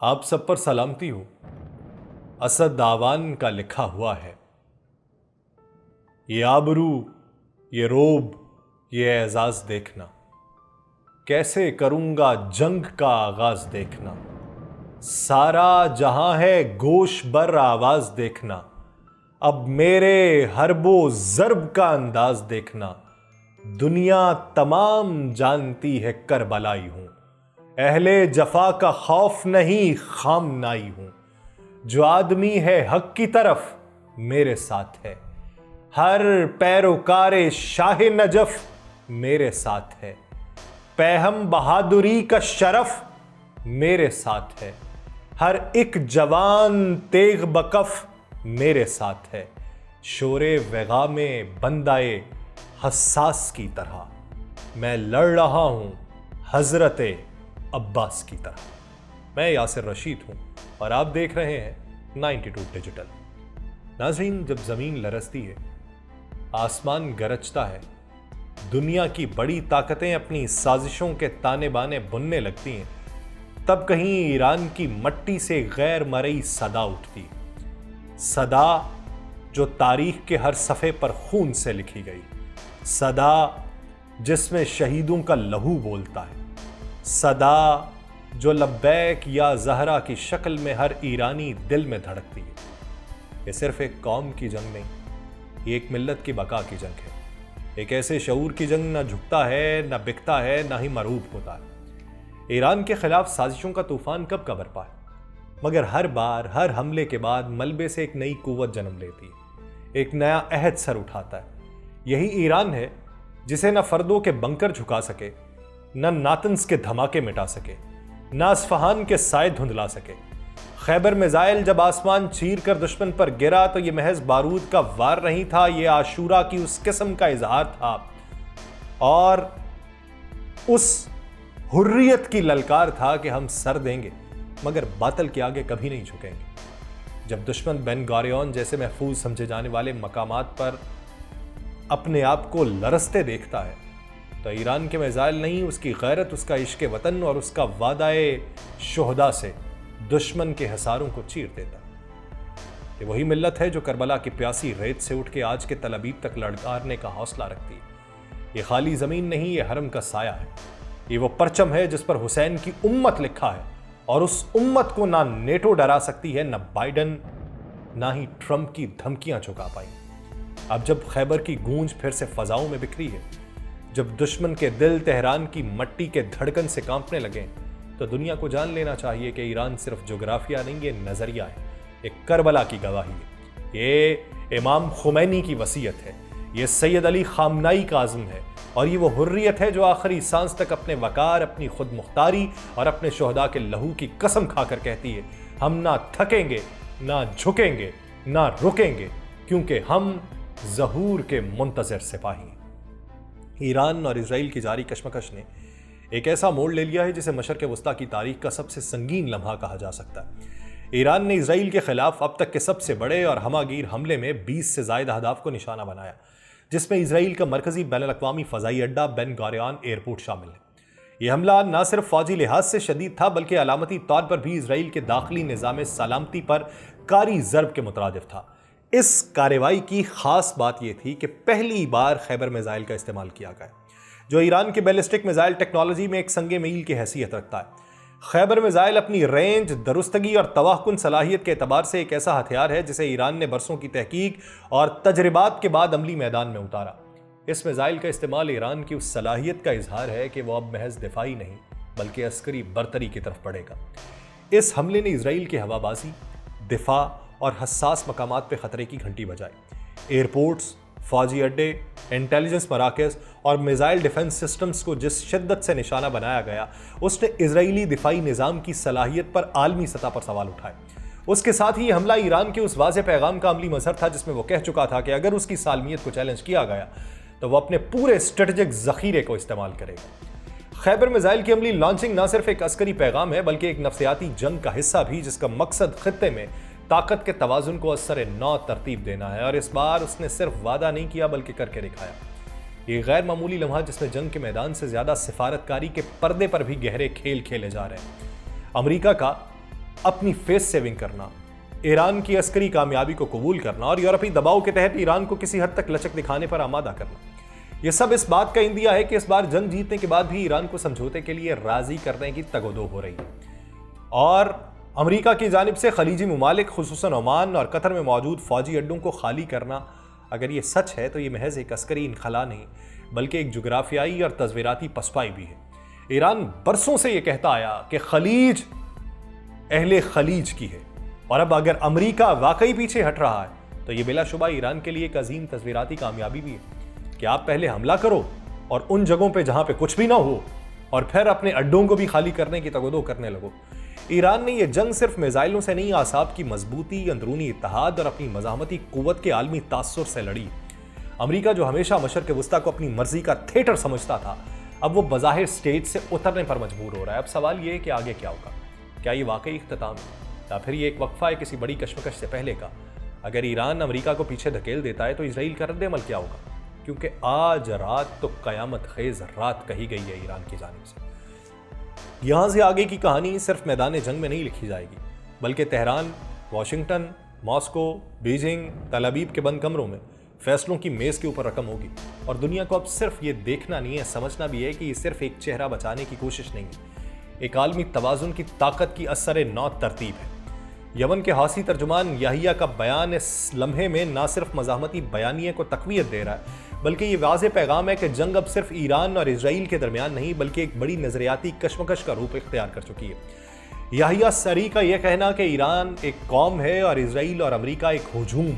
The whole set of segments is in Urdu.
آپ سب پر سلامتی ہو. اسد آوان کا لکھا ہوا ہے. یہ آبرو، یہ روب، یہ اعزاز دیکھنا، کیسے کروں گا جنگ کا آغاز دیکھنا. سارا جہاں ہے گوش بر آواز دیکھنا، اب میرے حرب و ضرب کا انداز دیکھنا. دنیا تمام جانتی ہے کربلائی ہوں، اہل جفا کا خوف نہیں خام نائی ہوں. جو آدمی ہے حق کی طرف میرے ساتھ ہے، ہر پیروکار شاہ نجف میرے ساتھ ہے. پیہم بہادری کا شرف میرے ساتھ ہے، ہر ایک جوان تیغ بکف میرے ساتھ ہے. شور وغا میں بندائے حساس کی طرح میں لڑ رہا ہوں حضرت عباس کی طرح. میں یاسر رشید ہوں اور آپ دیکھ رہے ہیں 92 ڈیجیٹل. ناظرین، جب زمین لرزتی ہے، آسمان گرجتا ہے، دنیا کی بڑی طاقتیں اپنی سازشوں کے تانے بانے بننے لگتی ہیں، تب کہیں ایران کی مٹی سے غیر مرئی صدا اٹھتی. صدا جو تاریخ کے ہر صفحے پر خون سے لکھی گئی، صدا جس میں شہیدوں کا لہو بولتا ہے، صدا جو لبیک یا زہرا کی شکل میں ہر ایرانی دل میں دھڑکتی ہے. یہ صرف ایک قوم کی جنگ نہیں، یہ ایک ملت کی بقا کی جنگ ہے. ایک ایسے شعور کی جنگ نہ جھکتا ہے، نہ بکتا ہے، نہ ہی مرعوب ہوتا ہے. ایران کے خلاف سازشوں کا طوفان کب کا برپا ہے، مگر ہر بار ہر حملے کے بعد ملبے سے ایک نئی قوت جنم لیتی ہے، ایک نیا عہد سر اٹھاتا ہے. یہی ایران ہے جسے نہ فردوں کے بنکر جھکا سکے، نہ ناتنز کے دھماکے مٹا سکے، نہ اصفہان کے سائے دھندلا سکے. خیبر میزائل جب آسمان چیر کر دشمن پر گرا تو یہ محض بارود کا وار نہیں تھا، یہ عاشورہ کی اس قسم کا اظہار تھا اور اس حریت کی للکار تھا کہ ہم سر دیں گے مگر باطل کے آگے کبھی نہیں جھکیں گے. جب دشمن بن گوریون جیسے محفوظ سمجھے جانے والے مقامات پر اپنے آپ کو لرزتے دیکھتا ہے تو ایران کے میزائل نہیں، اس کی غیرت، اس کا عشق وطن اور اس کا وعدہ شہداء سے دشمن کے حصاروں کو چیر دیتا. یہ وہی ملت ہے جو کربلا کی پیاسی ریت سے اٹھ کے آج کے تل ابیب تک لڑکارنے کا حوصلہ رکھتی ہے. یہ خالی زمین نہیں، یہ حرم کا سایہ ہے. یہ وہ پرچم ہے جس پر حسین کی امت لکھا ہے اور اس امت کو نہ نیٹو ڈرا سکتی ہے، نہ بائیڈن، نہ ہی ٹرمپ کی دھمکیاں چکا پائیں. اب جب خیبر کی گونج پھر سے فضاؤں میں بکھری ہے، جب دشمن کے دل تہران کی مٹی کے دھڑکن سے کانپنے لگے، تو دنیا کو جان لینا چاہیے کہ ایران صرف جغرافیہ نہیں، یہ نظریہ ہے، ایک کربلا کی گواہی ہے، یہ امام خمینی کی وصیت ہے، یہ سید علی خامنائی کا عزم ہے، اور یہ وہ حریت ہے جو آخری سانس تک اپنے وقار، اپنی خود مختاری اور اپنے شہداء کے لہو کی قسم کھا کر کہتی ہے ہم نہ تھکیں گے، نہ جھکیں گے، نہ رکیں گے، کیونکہ ہم ظہور کے منتظر سپاہی ہیں. ایران اور اسرائیل کی جاری کشمکش نے ایک ایسا موڑ لے لیا ہے جسے مشرق وسطیٰ کی تاریخ کا سب سے سنگین لمحہ کہا جا سکتا ہے. ایران نے اسرائیل کے خلاف اب تک کے سب سے بڑے اور ہمہ گیر حملے میں 20 سے زائد اہداف کو نشانہ بنایا، جس میں اسرائیل کا مرکزی بین الاقوامی فضائی اڈہ بن گوریون ایئرپورٹ شامل ہے. یہ حملہ نہ صرف فوجی لحاظ سے شدید تھا بلکہ علامتی طور پر بھی اسرائیل کے داخلی نظام سلامتی پر کاری ضرب کے مترادف تھا. اس کارروائی کی خاص بات یہ تھی کہ پہلی بار خیبر میزائل کا استعمال کیا گیا، جو ایران کے بیلسٹک میزائل ٹیکنالوجی میں ایک سنگ میل کی حیثیت رکھتا ہے. خیبر میزائل اپنی رینج، درستگی اور تباہ کن صلاحیت کے اعتبار سے ایک ایسا ہتھیار ہے جسے ایران نے برسوں کی تحقیق اور تجربات کے بعد عملی میدان میں اتارا. اس میزائل کا استعمال ایران کی اس صلاحیت کا اظہار ہے کہ وہ اب محض دفاعی نہیں بلکہ عسکری برتری کی طرف بڑھے گا. اس حملے نے اسرائیل کی ہوا بازی، دفاع اور حساس مقامات پہ خطرے کی گھنٹی بجائی. ایئرپورٹس، فوجی اڈے، انٹیلیجنس مراکز اور میزائل ڈیفنس سسٹمز کو جس شدت سے نشانہ بنایا گیا، اس نے اسرائیلی دفاعی نظام کی صلاحیت پر عالمی سطح پر سوال اٹھائے. اس کے ساتھ ہی یہ حملہ ایران کے اس واضح پیغام کا عملی مظہر تھا جس میں وہ کہہ چکا تھا کہ اگر اس کی سالمیت کو چیلنج کیا گیا تو وہ اپنے پورے اسٹریٹجک ذخیرے کو استعمال کرے گا. خیبر میزائل کی عملی لانچنگ نہ صرف ایک عسکری پیغام ہے بلکہ ایک نفسیاتی جنگ کا حصہ بھی، جس کا مقصد خطے میں طاقت کے توازن کو اثر نو ترتیب دینا ہے. اور اس بار اس نے صرف وعدہ نہیں کیا بلکہ کر کے دکھایا. یہ غیر معمولی لمحہ جس میں جنگ کے میدان سے زیادہ سفارتکاری کے پردے پر بھی گہرے کھیل کھیلے جا رہے ہیں. امریکہ کا اپنی فیس سیونگ کرنا، ایران کی عسکری کامیابی کو قبول کرنا اور یورپی دباؤ کے تحت ایران کو کسی حد تک لچک دکھانے پر آمادہ کرنا، یہ سب اس بات کا اندیا ہے کہ اس بار جنگ جیتنے کے بعد بھی ایران کو سمجھوتے کے لیے راضی کرنے کی تگ و دو ہو رہی ہے، اور امریکہ کی جانب سے خلیجی ممالک خصوصاً عمان اور قطر میں موجود فوجی اڈوں کو خالی کرنا، اگر یہ سچ ہے تو یہ محض ایک عسکری انخلا نہیں بلکہ ایک جغرافیائی اور تصویراتی پسپائی بھی ہے۔ ایران برسوں سے یہ کہتا آیا کہ خلیج اہل خلیج کی ہے، اور اب اگر امریکہ واقعی پیچھے ہٹ رہا ہے تو یہ بلا شبہ ایران کے لیے ایک عظیم تصویراتی کامیابی بھی ہے کہ آپ پہلے حملہ کرو اور ان جگہوں پہ جہاں پہ کچھ بھی نہ ہو اور پھر اپنے اڈوں کو بھی خالی کرنے کی تگودو کرنے لگو۔ ایران نے یہ جنگ صرف میزائلوں سے نہیں، اعصاب کی مضبوطی، اندرونی اتحاد اور اپنی مزاحمتی قوت کے عالمی تاثر سے لڑی۔ امریکہ جو ہمیشہ مشرق وسطیٰ کو اپنی مرضی کا تھیٹر سمجھتا تھا، اب وہ بظاہر سٹیج سے اترنے پر مجبور ہو رہا ہے۔ اب سوال یہ ہے کہ آگے کیا ہوگا؟ کیا یہ واقعی اختتام ہے یا پھر یہ ایک وقفہ ہے کسی بڑی کشمکش سے پہلے کا؟ اگر ایران امریکہ کو پیچھے دھکیل دیتا ہے تو اسرائیل کا رد عمل کیا ہوگا؟ کیونکہ آج رات تو قیامت خیز رات کہی گئی ہے ایران کی جانب سے۔ یہاں سے آگے کی کہانی صرف میدان جنگ میں نہیں لکھی جائے گی بلکہ تہران، واشنگٹن، ماسکو، بیجنگ، تل ابیب کے بند کمروں میں فیصلوں کی میز کے اوپر رقم ہوگی، اور دنیا کو اب صرف یہ دیکھنا نہیں ہے، سمجھنا بھی ہے کہ یہ صرف ایک چہرہ بچانے کی کوشش نہیں ہے، ایک عالمی توازن کی طاقت کی اثر نو ترتیب ہے۔ یمن کے حوثی ترجمان یحییٰ کا بیان اس لمحے میں نہ صرف مزاحمتی بیانیے کو تقویت دے رہا ہے بلکہ یہ واضح پیغام ہے کہ جنگ اب صرف ایران اور اسرائیل کے درمیان نہیں بلکہ ایک بڑی نظریاتی کشمکش کا روپ اختیار کر چکی ہے۔ یحییٰ سری کا یہ کہنا کہ ایران ایک قوم ہے اور اسرائیل اور امریکہ ایک ہجوم،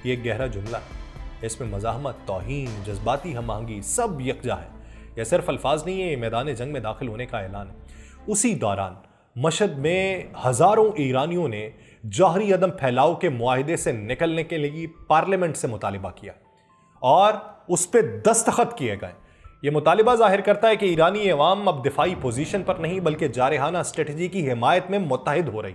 یہ ایک گہرا جملہ ہے، اس میں مزاحمت، توہین، جذباتی ہم آہنگی سب یکجا ہے۔ یہ صرف الفاظ نہیں ہے، یہ میدان جنگ میں داخل ہونے کا اعلان ہے۔ اسی دوران مشہد میں ہزاروں ایرانیوں نے جوہری عدم پھیلاؤ کے معاہدے سے نکلنے کے لیے پارلیمنٹ سے مطالبہ کیا اور اس پہ دستخط کیے گئے۔ یہ مطالبہ ظاہر کرتا ہے کہ ایرانی عوام اب دفاعی پوزیشن پر نہیں بلکہ جارحانہ اسٹریٹجی کی حمایت میں متحد ہو رہی۔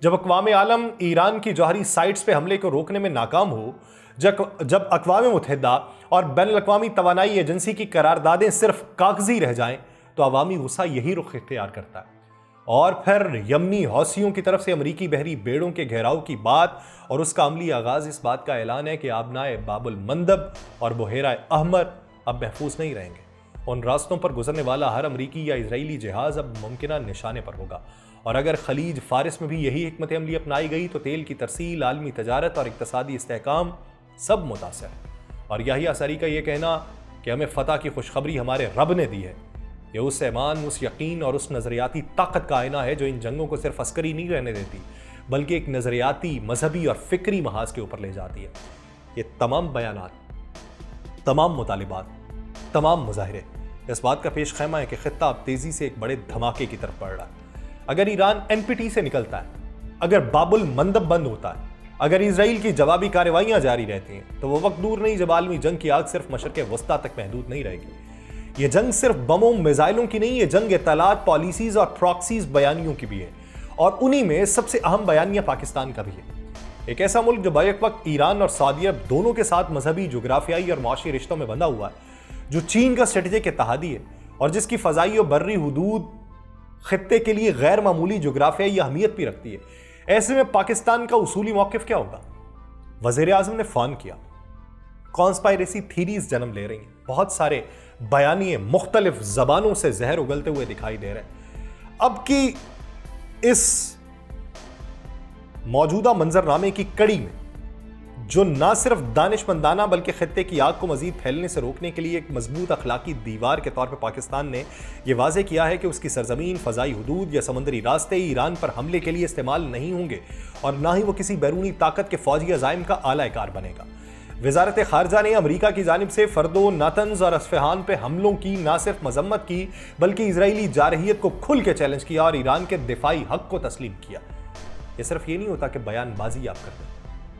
جب اقوام عالم ایران کی جوہری سائٹس پہ حملے کو روکنے میں ناکام ہو، جب اقوام متحدہ اور بین الاقوامی توانائی ایجنسی کی قراردادیں صرف کاغذی رہ جائیں تو عوامی غصہ یہی رخ اختیار کرتا ہے، اور پھر یمنی حوثیوں کی طرف سے امریکی بحری بیڑوں کے گھیراؤ کی بات اور اس کا عملی آغاز اس بات کا اعلان ہے کہ آبنائے باب المندب اور بحیرہ احمر اب محفوظ نہیں رہیں گے۔ ان راستوں پر گزرنے والا ہر امریکی یا اسرائیلی جہاز اب ممکنہ نشانے پر ہوگا، اور اگر خلیج فارس میں بھی یہی حکمت عملی اپنائی گئی تو تیل کی ترسیل، عالمی تجارت اور اقتصادی استحکام سب متاثر ہے۔ اور یحییٰ سری کا یہ کہنا کہ ہمیں فتح کی خوشخبری ہمارے رب نے دی ہے، یہ اس ایمان، اس یقین اور اس نظریاتی طاقت کا آئینہ ہے جو ان جنگوں کو صرف عسکری نہیں رہنے دیتی بلکہ ایک نظریاتی، مذہبی اور فکری محاذ کے اوپر لے جاتی ہے۔ یہ تمام بیانات، تمام مطالبات، تمام مظاہرے اس بات کا پیش خیمہ ہے کہ خطہ اب تیزی سے ایک بڑے دھماکے کی طرف بڑھ رہا ہے۔ اگر ایران NPT سے نکلتا ہے، اگر باب المندب بند ہوتا ہے، اگر اسرائیل کی جوابی کارروائیاں جاری رہتی ہیں تو وہ وقت دور نہیں جب عالمی جنگ کی آگ صرف مشرق وسطیٰ تک محدود نہیں رہے گی۔ یہ جنگ صرف بموں، میزائلوں کی نہیں، یہ جنگ اطلاعات، پالیسیز اور پراکسیز بیانیوں کی بھی ہے، اور انہی میں سب سے اہم بیانیہ پاکستان کا بھی ہے۔ ایک ایسا ملک جو بیک وقت ایران اور سعودی عرب دونوں کے ساتھ مذہبی، جغرافیائی اور معاشی رشتوں میں بندھا ہوا ہے، جو چین کا اسٹریٹجک اتحادی ہے اور جس کی فضائی و بری حدود خطے کے لیے غیر معمولی جغرافیائی اہمیت بھی رکھتی ہے، ایسے میں پاکستان کا اصولی موقف کیا ہوگا؟ وزیر اعظم نے فون کیا، کانسپائریسی تھیریز جنم لے رہی ہیں، بہت سارے بیانیے مختلف زبانوں سے زہر اگلتے ہوئے دکھائی دے رہے ہیں۔ اب کی اس موجودہ منظرنامے کی کڑی میں جو نہ صرف دانش مندانہ بلکہ خطے کی آگ کو مزید پھیلنے سے روکنے کے لیے ایک مضبوط اخلاقی دیوار کے طور پر پاکستان نے یہ واضح کیا ہے کہ اس کی سرزمین، فضائی حدود یا سمندری راستے ایران پر حملے کے لیے استعمال نہیں ہوں گے اور نہ ہی وہ کسی بیرونی طاقت کے فوجی عزائم کا اعلی کار بنے گا۔ وزارت خارجہ نے امریکہ کی جانب سے فردو، ناتنز اور اصفہان پہ حملوں کی نہ صرف مذمت کی بلکہ اسرائیلی جارحیت کو کھل کے چیلنج کیا اور ایران کے دفاعی حق کو تسلیم کیا۔ یہ صرف یہ نہیں ہوتا کہ بیان بازی آپ کرتے ہیں،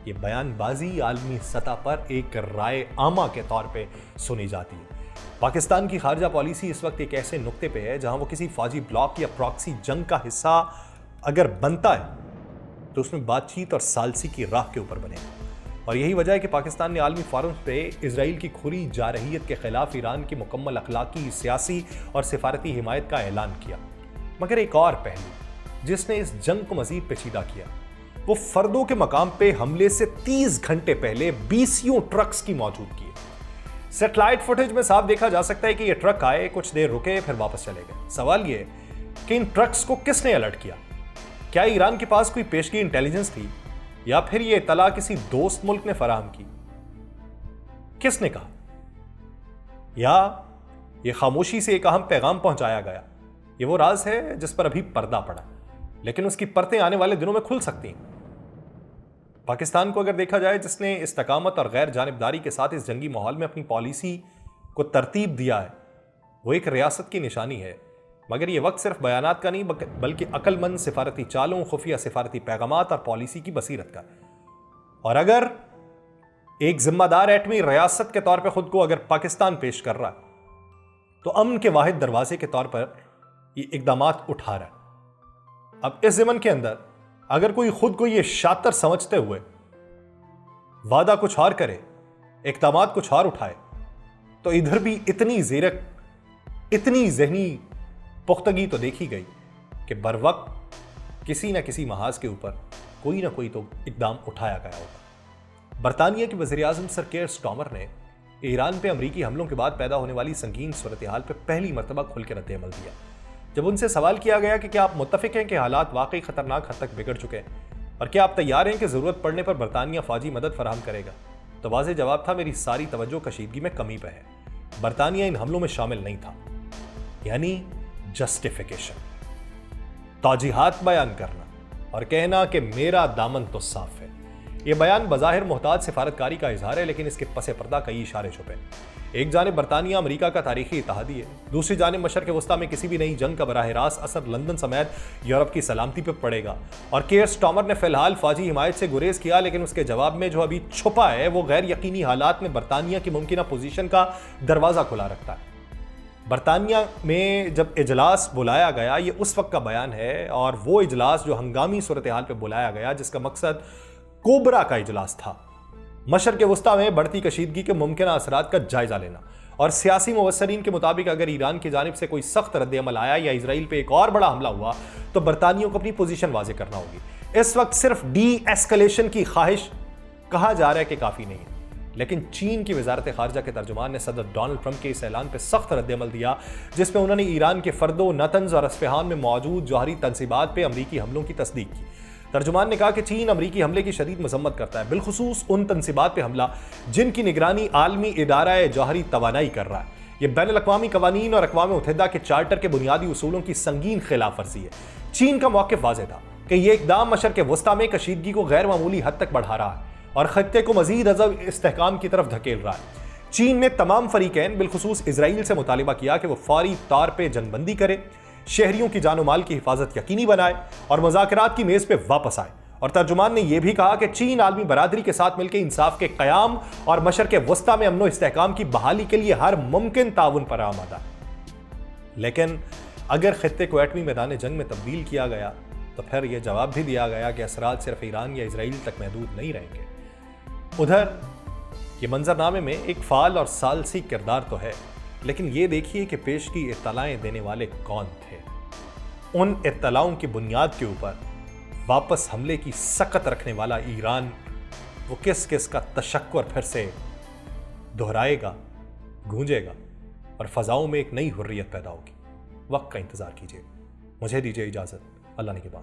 یہ بیان بازی عالمی سطح پر ایک رائے عامہ کے طور پہ سنی جاتی ہے۔ پاکستان کی خارجہ پالیسی اس وقت ایک ایسے نقطے پہ ہے جہاں وہ کسی فوجی بلاک یا پراکسی جنگ کا حصہ اگر بنتا ہے تو اس میں بات چیت اور ثالثی کی راہ کے اوپر بنے گا، اور یہی وجہ ہے کہ پاکستان نے عالمی فورم پہ اسرائیل کی کھلی جارحیت کے خلاف ایران کی مکمل اخلاقی، سیاسی اور سفارتی حمایت کا اعلان کیا۔ مگر ایک اور پہلو جس نے اس جنگ کو مزید پیچیدہ کیا۔ وہ فردوں کے مقام پہ حملے سے 30 گھنٹے پہلے 20 ٹرکس کی موجودگی ہے۔ سیٹلائٹ فوٹیج میں صاف دیکھا جا سکتا ہے کہ یہ ٹرک آئے، کچھ دیر رکے، پھر واپس چلے گئے۔ سوال یہ ہے کہ ان ٹرکس کو کس نے الرٹ کیا؟ کیا ایران کے پاس کوئی پیشگی انٹیلیجنس تھی یا پھر یہ اطلاع کسی دوست ملک نے فراہم کی؟ کس نے کہا؟ یا یہ خاموشی سے ایک اہم پیغام پہنچایا گیا؟ یہ وہ راز ہے جس پر ابھی پردہ پڑا، لیکن اس کی پرتیں آنے والے دنوں میں کھل سکتی ہیں۔ پاکستان کو اگر دیکھا جائے، جس نے استقامت اور غیر جانبداری کے ساتھ اس جنگی ماحول میں اپنی پالیسی کو ترتیب دیا ہے، وہ ایک ریاست کی نشانی ہے۔ مگر یہ وقت صرف بیانات کا نہیں بلکہ عقل مند سفارتی چالوں، خفیہ سفارتی پیغامات اور پالیسی کی بصیرت کا۔ اور اگر ایک ذمہ دار ایٹمی ریاست کے طور پہ خود کو اگر پاکستان پیش کر رہا ہے تو امن کے واحد دروازے کے طور پر یہ اقدامات اٹھا رہا ہے۔ اب اس ضمن کے اندر اگر کوئی خود کو یہ شاطر سمجھتے ہوئے وعدہ کچھ اور کرے، اقدامات کچھ اور اٹھائے، تو ادھر بھی اتنی زیرک، اتنی ذہنی پختگی تو دیکھی گئی کہ بر وقت کسی نہ کسی محاذ کے اوپر کوئی نہ کوئی تو اقدام اٹھایا گیا ہوگا۔ برطانیہ کے وزیر اعظم سر کیئر سٹارمر نے ایران پہ امریکی حملوں کے بعد پیدا ہونے والی سنگین صورتحال پہ پہلی مرتبہ کھل کے رد عمل دیا۔ جب ان سے سوال کیا گیا کہ کیا آپ متفق ہیں کہ حالات واقعی خطرناک حد تک بگڑ چکے ہیں اور کیا آپ تیار ہیں کہ ضرورت پڑنے پر برطانیہ فوجی مدد فراہم کرے گا، تو واضح جواب تھا، میری ساری توجہ کشیدگی میں کمی پہ ہے۔ برطانیہ ان حملوں میں شامل نہیں تھا۔ یعنی جسٹیفیکیشن، توجیحات بیان کرنا اور کہنا کہ میرا دامن تو صاف ہے۔ یہ بیان بظاہر محتاط سفارتکاری کا اظہار ہے، لیکن اس کے پس پردہ کئی اشارے چھپے۔ ایک جانب برطانیہ امریکہ کا تاریخی اتحادی ہے، دوسری جانب مشرق وسطیٰ میں کسی بھی نئی جنگ کا براہ راست اثر لندن سمیت یورپ کی سلامتی پہ پڑے گا۔ اور کیئر سٹارمر نے فی الحال فوجی حمایت سے گریز کیا، لیکن اس کے جواب میں جو ابھی چھپا ہے وہ غیر یقینی حالات میں برطانیہ کی ممکنہ پوزیشن کا دروازہ کھلا رکھتا ہے۔ برطانیہ میں جب اجلاس بلایا گیا، یہ اس وقت کا بیان ہے، اور وہ اجلاس جو ہنگامی صورتحال پہ بلایا گیا جس کا مقصد کوبرا کا اجلاس تھا، مشرق وسطیٰ میں بڑھتی کشیدگی کے ممکنہ اثرات کا جائزہ لینا۔ اور سیاسی مبصرین کے مطابق اگر ایران کی جانب سے کوئی سخت رد عمل آیا یا اسرائیل پہ ایک اور بڑا حملہ ہوا تو برطانیہ کو اپنی پوزیشن واضح کرنا ہوگی۔ اس وقت صرف ڈی ایسکلیشن کی خواہش کہا جا رہا ہے کہ کافی نہیں ہے، لیکن چین کی وزارت خارجہ کے ترجمان نے صدر ڈونلڈ ٹرمپ کے اس اعلان پہ سخت رد عمل دیا، جس میں انہوں نے ایران کے فردو، نتنز اور اصفہان میں موجود جوہری تنصیبات پہ امریکی حملوں کی تصدیق کی۔ ترجمان نے کہا کہ چین امریکی حملے کی شدید مذمت کرتا ہے، بالخصوص ان تنصیبات پہ حملہ جن کی نگرانی عالمی ادارہ جوہری توانائی کر رہا ہے۔ یہ بین الاقوامی قوانین اور اقوام متحدہ کے چارٹر کے بنیادی اصولوں کی سنگین خلاف ورزی ہے۔ چین کا موقف واضح تھا کہ یہ اقدام مشرق وسطیٰ میں کشیدگی کو غیر معمولی حد تک بڑھا رہا ہے اور خطے کو مزید عزم استحکام کی طرف دھکیل رہا ہے۔ چین نے تمام فریقین بالخصوص اسرائیل سے مطالبہ کیا کہ وہ فوری طور پہ جنگ بندی کرے، شہریوں کی جان و مال کی حفاظت یقینی بنائے اور مذاکرات کی میز پہ واپس آئے۔ اور ترجمان نے یہ بھی کہا کہ چین عالمی برادری کے ساتھ مل کے انصاف کے قیام اور مشرق وسطیٰ میں امن و استحکام کی بحالی کے لیے ہر ممکن تعاون پر آمادہ ہے۔ لیکن اگر خطے کو ایٹمی میدان جنگ میں تبدیل کیا گیا تو پھر یہ جواب بھی دیا گیا کہ اثرات صرف ایران یا اسرائیل تک محدود نہیں رہیں گے۔ ادھر یہ منظرنامے میں ایک فعال اور ثالثی کردار تو ہے، لیکن یہ دیکھیے کہ پیشگی اطلاعیں دینے والے کون تھے۔ ان اطلاعوں کی بنیاد کے اوپر واپس حملے کی سکت رکھنے والا ایران وہ کس کس کا تشکر پھر سے دہرائے گا، گونجے گا اور فضاؤں میں ایک نئی حریت پیدا ہوگی۔ وقت کا انتظار کیجیے۔ مجھے دیجیے اجازت۔ اللہ نے کے بعد